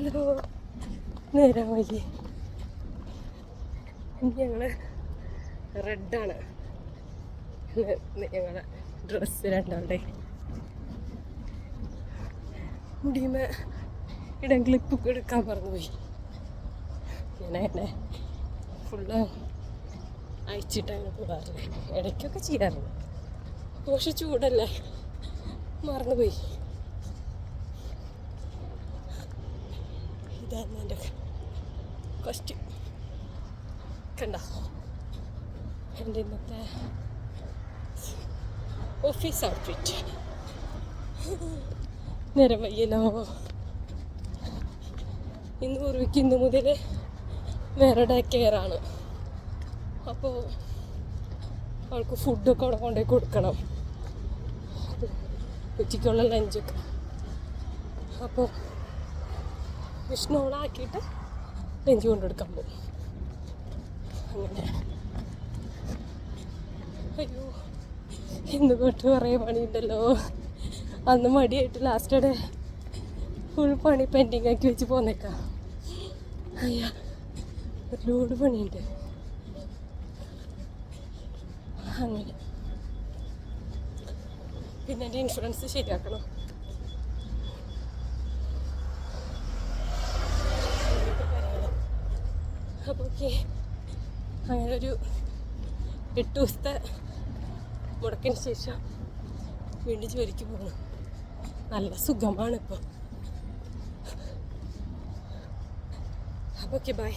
Hello, നേരം വൈകി. ഞങ്ങൾ റെഡാണ് ഞങ്ങളുടെ ഡ്രസ്സ് രണ്ടാളുടെ. മുടിയുമേ ഇടം ക്ലിപ്പൊക്കെ എടുക്കാൻ മറന്നുപോയി. ഞാൻ അങ്ങനെ ഫുള്ള് അയച്ചിട്ട് അങ്ങനെ പോകാറില്ല. ഇടയ്ക്കൊക്കെ ചെയ്യാറുണ്ട്. പക്ഷെ ചൂടല്ലേ, മറന്നുപോയി. ഇതായിരുന്നു എൻ്റെ കോസ്റ്റ്യൂം. കണ്ടോ എൻ്റെ ഇന്നത്തെ ഓഫീസ് ഔട്ട്ഫിറ്റ്. നേരം വയ്യല്ലോ. ഇന്ന് മുതൽ വേറെ ഡേ കെയറാണ്. അപ്പോൾ അവൾക്ക് ഫുഡൊക്കെ അവിടെ കൊണ്ടുപോയി കൊടുക്കണം, ഉച്ചയ്ക്കുള്ള ലഞ്ചൊക്കെ. അപ്പോൾ വിഷ്ണു ഓണാക്കിയിട്ട് ലഞ്ച് കൊണ്ടെടുക്കാൻ പോകും. അങ്ങനെ അയ്യോ, ഇന്ന് തൊട്ട് കുറേ പണിയുണ്ടല്ലോ. അന്ന് മടിയായിട്ട് ലാസ്റ്റ് ഡേ ഫുൾ പണി പെൻഡിങ് ആക്കി വെച്ച് പോന്നേക്കാം. അയ്യാ, ഒരുപാട് പണിയുണ്ട്. അങ്ങനെ പിന്നെ എൻ്റെ ഇൻഷുറൻസ് ശരിയാക്കണം. അപ്പോൾ ഓക്കെ, അങ്ങനെ ഒരു 8 ദിവസത്തെ മുടക്കിന് ശേഷം വീണ്ടും ജോലിക്ക് പോകണം. നല്ല സുഖമാണ് ഇപ്പോൾ. അപ്പോൾ ഓക്കെ, ബൈ.